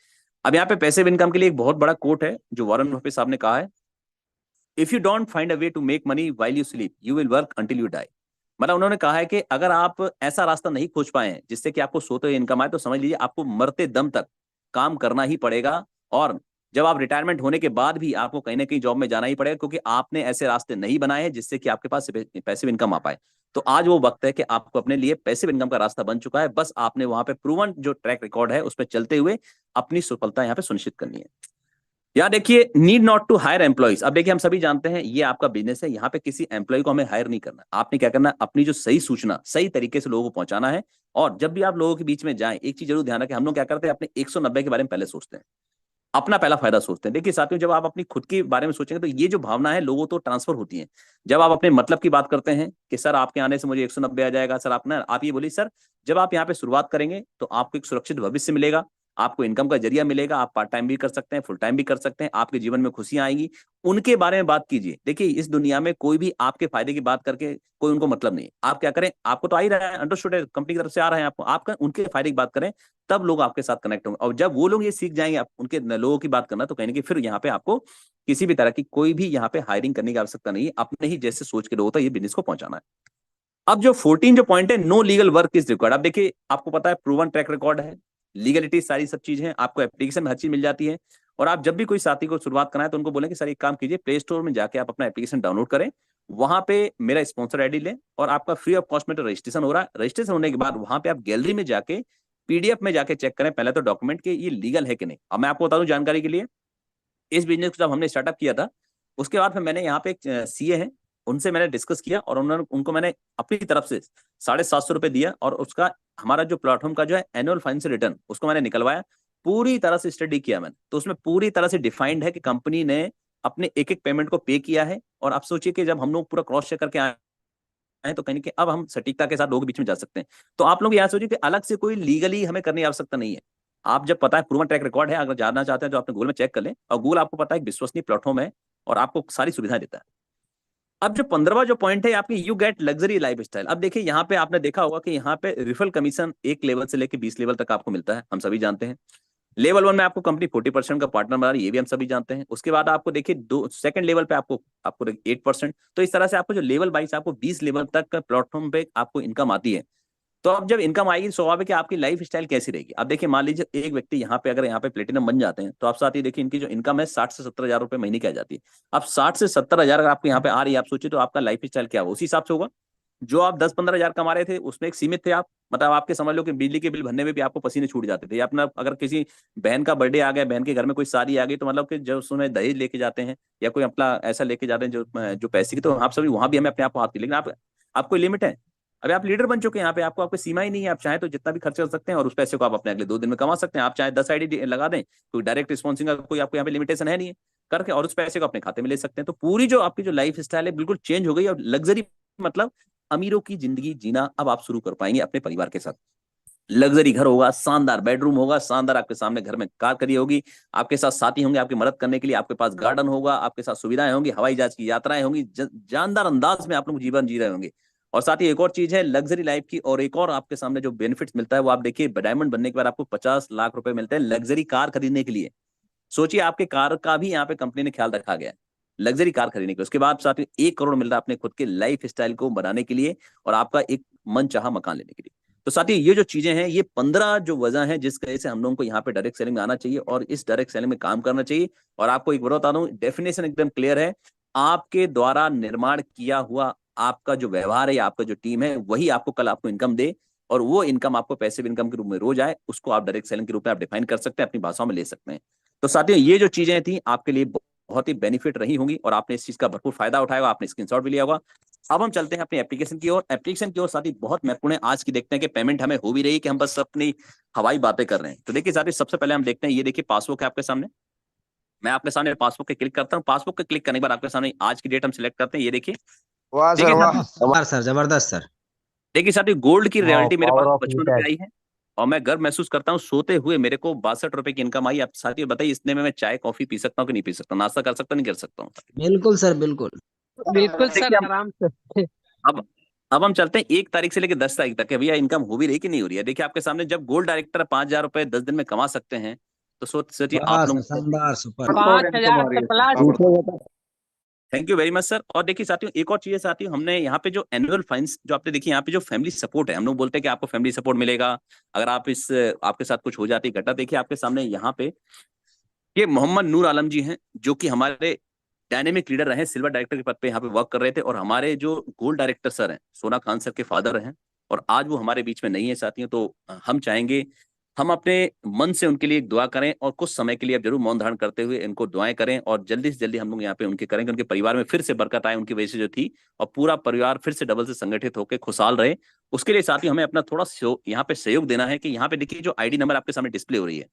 अब यहाँ पे पैसिव इनकम के लिए एक बहुत बड़ा कोट है जो वॉरेन बफेट साहब ने कहा है, if you don't find a way to make money while you sleep you will work until you die. मतलब उन्होंने कहा है कि अगर आप ऐसा रास्ता नहीं खोज पाए हैं जिससे कि आपको सोते हुए इनकम आए, तो समझ लीजिए आपको मरते दम तक काम करना ही पड़ेगा। और जब आप रिटायरमेंट होने के बाद भी आपको कहीं ना कहीं जॉब में जाना ही पड़ेगा, क्योंकि आपने ऐसे रास्ते नहीं बनाए हैं जिससे कि आपके पास पैसिव इनकम आ पाए। तो आज वो वक्त है कि आपको अपने लिए पैसिव इनकम का रास्ता बन चुका है, बस आपने वहां पे प्रूवन जो ट्रैक रिकॉर्ड है उस पर चलते हुए अपनी सफलता यहाँ पे सुनिश्चित करनी है। यार देखिए, need not to hire employees. अब देखिए हम सभी जानते हैं ये आपका बिजनेस है, यहाँ पे किसी एम्प्लॉय को हमें हायर नहीं करना। आपने क्या करना है, अपनी जो सही सूचना सही तरीके से लोगों को पहुंचाना है। और जब भी आप लोगों के बीच में जाएं, एक चीज जरूर ध्यान रखें, हम लोग क्या करते हैं अपने 190 के बारे में पहले सोचते हैं, अपना पहला फायदा सोचते हैं। देखिए साथियों, जब आप अपनी खुद के बारे में सोचेंगे तो ये जो भावना है लोगों तो ट्रांसफर होती है। जब आप अपने मतलब की बात करते हैं कि सर आपके आने से मुझे 190 आ जाएगा, सर आप ये बोलिए सर जब आप यहाँ पे शुरुआत करेंगे तो आपको एक सुरक्षित भविष्य मिलेगा, आपको इनकम का जरिया मिलेगा, आप पार्ट टाइम भी कर सकते हैं, फुल टाइम भी कर सकते हैं, आपके जीवन में खुशियां आएंगी, उनके बारे में बात कीजिए। देखिए इस दुनिया में कोई भी आपके फायदे की बात करके कोई उनको मतलब नहीं। आप क्या करें, आपको तो आ ही रहा है, अंडरस्टूड है, कंपनी की तरफ से आ रहा है आपको, आपका उनके फायदे की बात करें, तब लोग आपके साथ कनेक्ट होंगे। और जब वो लोग ये सीख जाएंगे आप उनके लोगों की बात करना, तो कहीं ना कहीं फिर यहाँ पे आपको किसी भी तरह की कोई भी यहाँ पे हायरिंग करने की आवश्यकता नहीं है, अपने ही जैसे सोच के लोगों तक ये बिजनेस को पहुंचाना है। अब जो 14 जो पॉइंट है, no legal work is required. अब देखिए आपको पता है प्रूवन ट्रैक रिकॉर्ड है, लीगलिटी सारी सब चीज है, आपको एप्लीकेशन में हर चीज मिल जाती है। और आप जब भी कोई साथी को शुरुआत कराएं तो उनको बोलें कि सर एक काम कीजिए, प्ले स्टोर में जाके आप अपना एप्लीकेशन डाउनलोड करें, वहां पे मेरा स्पॉन्सर आईडी लें, और आपका फ्री ऑफ कॉस्ट में तो रजिस्ट्रेशन हो रहा है। रजिस्ट्रेशन होने के बाद वहां पे आप गैलरी में जाके पीडीएफ में जाके चेक करें पहले तो डॉक्यूमेंट के ये लीगल है कि नहीं। अब मैं आपको बता दूं जानकारी के लिए, इस बिजनेस को जब हमने स्टार्टअप किया था उसके बाद फिर मैंने यहाँ पे एक सीए है, उनसे मैंने डिस्कस किया, और उन्होंने उनको मैंने अपनी तरफ से 750 रुपये दिया, और उसका हमारा जो प्लेटफॉर्म का जो है एनुअल फाइनेंशियल रिटर्न उसको मैंने निकलवाया, पूरी तरह से स्टडी किया मैंने। तो उसमें पूरी तरह से डिफाइंड है कि कंपनी ने अपने एक एक पेमेंट को पे किया है। और आप सोचिए कि जब हम लोग पूरा क्रॉस चेक करके आए तो कहीं कि अब हम सटीकता के साथ लोगों के बीच में जा सकते हैं। तो आप लोग यहाँ सोचिए कि अलग से कोई लीगली हमें करने की आवश्यकता नहीं है। आप जब पता है प्रूवन ट्रैक रिकॉर्ड है, अगर जानना चाहते हैं तो अपने गूगल में चेक कर लें, और गूगल आपको पता है एक विश्वसनीय प्लेटफॉर्म है और आपको सारी सुविधाएं देता है। अब जो 15वां जो पॉइंट है आपकी, you get luxury life style. अब देखिए यहाँ पे आपने देखा होगा कि यहाँ पे रिफल कमीशन 1 लेवल से लेकर 20 लेवल तक आपको मिलता है, हम सभी जानते हैं। लेवल 1 में आपको कंपनी 40% का पार्टनर बना रही है, ये भी हम सभी जानते हैं। उसके बाद आपको देखिए दो सेकंड लेवल पे आपको आपको 8%। तो इस तरह से आपको जो लेवल 22 आपको 20 लेवल तक का प्लेटफॉर्म पे आपको इनकम आती है। तो अब जब इनकम आएगी, स्वाभाविक है कि आपकी लाइफ स्टाइल कैसी रहेगी। अब देखिए मान लीजिए एक व्यक्ति यहाँ पे अगर यहाँ पे प्लेटिनम बन जाते हैं, तो आप साथ ही देखिए इनकी जो इनकम है 60 से 70 हजार रुपए महीने की आ जाती है। अब 60 से 70 हजार अगर आपको यहाँ पे आ रही है, आप सोचिए तो आपका लाइफ स्टाइल क्या होगा, उसी हिसाब से होगा। जो आप 10-15 हजार कमा रहे थे उसमें एक सीमित थे आप, मतलब आपके समझ लो कि बिजली के बिल भरने में भी आपको पसीने छूट जाते थे। या अपना अगर किसी बहन का बर्थडे आ गया, बहन के घर में कोई शादी आ गई, तो मतलब कि जो उसमें दहेज लेके जाते हैं या कोई अपना ऐसा लेके जाते हैं जो जो पैसे की, तो आप सभी वहां भी हमें अपने आप को हाथ की, लेकिन आपको लिमिट है। अभी आप लीडर बन चुके हैं, यहाँ पे आपको आपकी सीमा ही नहीं है। आप चाहे तो जितना भी खर्च कर सकते हैं और उस पैसे को आप अपने अगले 2 दिन में कमा सकते हैं। आप चाहे 10 आईडी लगा दें, कोई डायरेक्ट स्पॉन्सिंग का कोई आपको यहाँ पे लिमिटेशन है नहीं है, करके और उस पैसे को अपने खाते में ले सकते हैं। तो पूरी जो आपकी जो लाइफ स्टाइल है बिल्कुल चेंज हो गई, और लग्जरी मतलब अमीरों की जिंदगी जीना अब आप शुरू कर पाएंगे अपने परिवार के साथ। लग्जरी घर होगा, शानदार बेडरूम होगा, शानदार आपके सामने घर में कार खड़ी होगी, आपके साथ साथी होंगे आपकी मदद करने के लिए, आपके पास गार्डन होगा, आपके साथ सुविधाएं होंगी, हवाई जहाज की यात्राएं होंगी, जानदार अंदाज में आप लोग जीवन जी रहे होंगे। और साथ ही एक और चीज है लग्जरी लाइफ की, और एक और आपके सामने जो बेनिफिट्स मिलता है वो आप देखिए, डायमंड बनने के बाद आपको 50 लाख रुपए मिलते हैं लग्जरी कार खरीदने के लिए। सोचिए आपके कार का भी यहाँ पे कंपनी ने ख्याल रखा गया है लग्जरी कार खरीदने के। उसके बाद साथ में 1 करोड़ मिल रहा है अपने खुद के लाइफ स्टाइल को बनाने के लिए और आपका एक मन चाहा मकान लेने के लिए। तो साथ ही ये जो चीजें हैं, ये 15 जो वजह है जिस वजह से हम लोगों को यहाँ पे डायरेक्ट सेलिंग में आना चाहिए और इस डायरेक्ट सेलिंग में काम करना चाहिए। और आपको एक बार बता दूं, डेफिनेशन एकदम क्लियर है। आपके द्वारा निर्माण किया हुआ आपका जो व्यवहार है या आपका जो टीम है, वही आपको कल आपको इनकम दे, और वो इनकम आपको पैसिव इनकम के रूप में रोज आए, उसको आप डायरेक्ट सेलिंग के रूप में आप डिफाइन कर सकते हैं, अपनी भाषाओं में ले सकते हैं। तो साथियों, ये जो चीजें थी आपके लिए बहुत ही बेनिफिट रही होंगी और आपने इस चीज का भरपूर फायदा उठाया, आपने स्क्रीनशॉट भी लिया होगा। अब हम चलते हैं अपनी एप्लीकेशन की ओर। एप्लीकेशन की ओर साथी बहुत महत्वपूर्ण है आज की, देखते हैं कि पेमेंट हमें हो भी रही है कि हम बस अपनी हवाई बातें कर रहे हैं। तो देखिए साथी, सबसे पहले हम देखते हैं, ये देखिए पासबुक है आपके सामने। मैं आपके सामने पासबुक पे क्लिक करता हूँ। पासबुक पे क्लिक करने के बाद आपके सामने आज की डेट हम सिलेक्ट करते हैं, ये देखिए। वाह सर देखिए वाह। साथी, सर जबरदस्त सर। देखिए साथी, गोल्ड की वाह, रियलिटी मेरे पास पावर ऑफ 55 रुपए यूटेक। आई है और मैं गर्व महसूस करता हूँ। सोते हुए मेरे को 62 रुपए की इनकम आई। आप साथी बताइए, इतने में मैं चाय कॉफी पी सकता हूँ कि नहीं पी सकता, नाश्ता कर सकता नहीं कर सकता हूँ? बिल्कुल सर बिल्कुल। बिल्कुल सर, देखिए आराम से। अब अब हम चलते हैं 1 तारीख से लेकर 10 तारीख तक है भैया, इनकम हो भी रही कि नहीं हो रही है। देखिए आपके सामने, जब गोल्ड डायरेक्टर 5,000 रुपए 10 दिन में कमा सकते हैं, तो सोचिए वाह आप सर, लोग। शानदार, सुपर। 5,000 से plus. Thank you very much sir. और देखिए साथियों, एक और चीज है साथियों, हमने यहाँ पे जो एनुअल फंड्स जो आपने देखिए, यहाँ पे जो फैमिली सपोर्ट है, हम लोग बोलते हैं कि आपको फैमिली सपोर्ट मिलेगा अगर आप इस आपके साथ कुछ हो जाती घटना। देखिए आपके सामने यहाँ पे ये मोहम्मद नूर आलम जी हैं, जो कि हमारे डायनेमिक लीडर रहे, सिल्वर डायरेक्टर के पद पे यहाँ पे वर्क कर रहे थे, और हमारे जो गोल्ड डायरेक्टर सर हैं सोना खान सर के फादर हैं, और आज वो हमारे बीच में नहीं है साथियों। तो हम चाहेंगे हम अपने मन से उनके लिए एक दुआ करें, और कुछ समय के लिए आप जरूर मौन धारण करते हुए इनको दुआएं करें, और जल्दी से जल्दी हम लोग यहाँ पे उनके करेंगे, उनके परिवार में फिर से बरकत आए उनकी वजह से जो थी, और पूरा परिवार फिर से डबल से संगठित होकर खुशहाल रहे। उसके लिए साथियों हमें अपना थोड़ा यहाँ पे सहयोग देना है कि यहाँ पे देखिए जो आईडी नंबर आपके सामने डिस्प्ले हो रही है,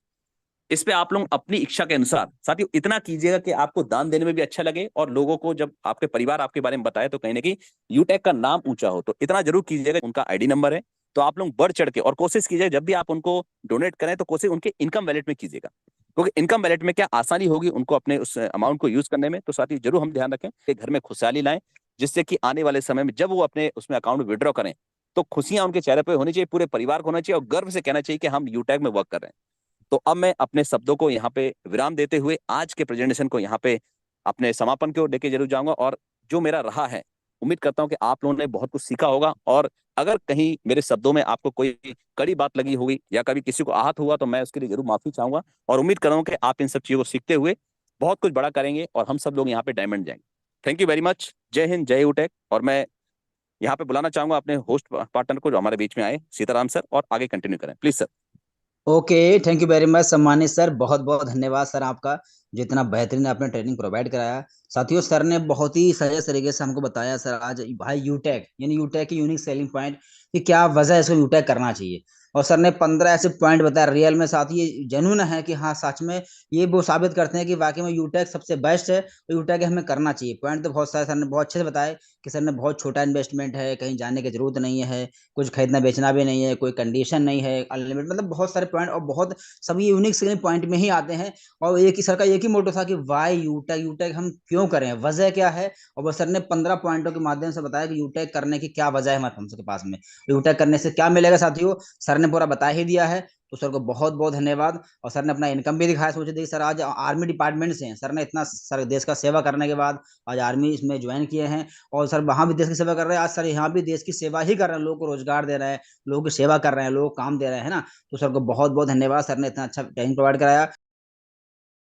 इस पे आप लोग अपनी इच्छा के अनुसार साथियों इतना कीजिएगा कि आपको दान देने में भी अच्छा लगे, और लोगों को जब आपके परिवार आपके बारे में बताए तो कहीं ना कहीं यूटेक का नाम ऊंचा हो। तो इतना जरूर कीजिएगा, उनका आईडी नंबर है, तो आप लोग बढ़ चढ़ के और कोशिश कीजिए जब भी आप उनको डोनेट करें तो कोशिश उनके इनकम वैलेट में कीजिएगा, क्योंकि इनकम वैलेट में क्या आसानी होगी उनको अपने उस अमाउंट को यूज करने में। तो साथ ही जरूर हम ध्यान रखें कि घर में खुशहाली लाएं, जिससे कि आने वाले समय में जब वो अपने उसमें अकाउंट विड्रॉ करें तो खुशियां उनके चेहरे पर होनी चाहिए, पूरे परिवार को होना चाहिए, और गर्व से कहना चाहिए कि हम यूटेक में वर्क कर रहे हैं। तो अब मैं अपने शब्दों को यहाँ पे विराम देते हुए आज के प्रेजेंटेशन को यहाँ पे अपने समापन की ओर लेके जरूर जाऊंगा। और जो मेरा रहा है, उम्मीद करता हूं कि आप लोगों ने बहुत कुछ सीखा होगा, और अगर कहीं मेरे शब्दों में आपको कोई कड़ी बात लगी होगी या कभी किसी को आहत हुआ तो मैं उसके लिए जरूर माफी चाहूंगा, और उम्मीद कर रहा हूं कि आप इन सब चीजों को सीखते हुए बहुत कुछ बड़ा करेंगे और हम सब लोग यहाँ पे डायमंड जाएंगे। Thank you very much. जय हिंद, जय यूटेक। और मैं यहाँ पे बुलाना चाहूंगा अपने होस्ट पार्टनर को जो हमारे बीच में आए, सीताराम सर, और आगे कंटिन्यू करें please sir. Okay, thank you very much सम्मानित सर, बहुत बहुत धन्यवाद सर आपका, जितना बेहतरीन आपने ट्रेनिंग प्रोवाइड कराया। साथियों, सर ने बहुत ही सही तरीके से हमको बताया सर आज, भाई यूटेक यानी यूटेक की यूनिक सेलिंग पॉइंट कि क्या वजह है इसको यूटेक करना चाहिए। और सर ने 15 ऐसे पॉइंट बताया रियल में, साथ ये जेन्युइन है कि हाँ सच में ये वो साबित करते हैं कि वाकई में यूटेक सबसे बेस्ट है, तो यूटेक हमें करना चाहिए। पॉइंट तो बहुत सारे सर ने बहुत अच्छे से बताए कि सर ने बहुत छोटा इन्वेस्टमेंट है, कहीं जाने की जरूरत नहीं है, कुछ खरीदना बेचना भी नहीं है, कोई कंडीशन नहीं है, अनलिमिटेड, मतलब बहुत सारे पॉइंट, और बहुत सभी यूनिक सेलिंग पॉइंट में ही आते हैं। और एक ही सर का एक ही मोटो था कि वाई यूटेक, यूटेक हम क्यों करें, वजह क्या है। और वो सर ने 15 पॉइंटों के माध्यम से बताया कि यूटेक करने की क्या वजह है हमारे हम सबके पास में, यूटेक करने से क्या मिलेगा साथियों, सर ने पूरा बता ही दिया है। तो सर को बहुत बहुत धन्यवाद। और सर ने अपना इनकम भी दिखाया, सोचे थे सर आज आर्मी डिपार्टमेंट से हैं, सर ने इतना सर देश का सेवा करने के बाद आज आर्मी इसमें ज्वाइन किए हैं, और सर वहां भी देश की सेवा कर रहे हैं, आज सर यहाँ भी देश की सेवा ही कर रहे हैं, लोगों को रोजगार दे रहे हैं, लोगों की सेवा कर रहे हैं, लोगों को काम दे रहे हैं ना। तो सर को बहुत बहुत धन्यवाद, सर ने इतना अच्छा ट्रेनिंग प्रोवाइड कराया।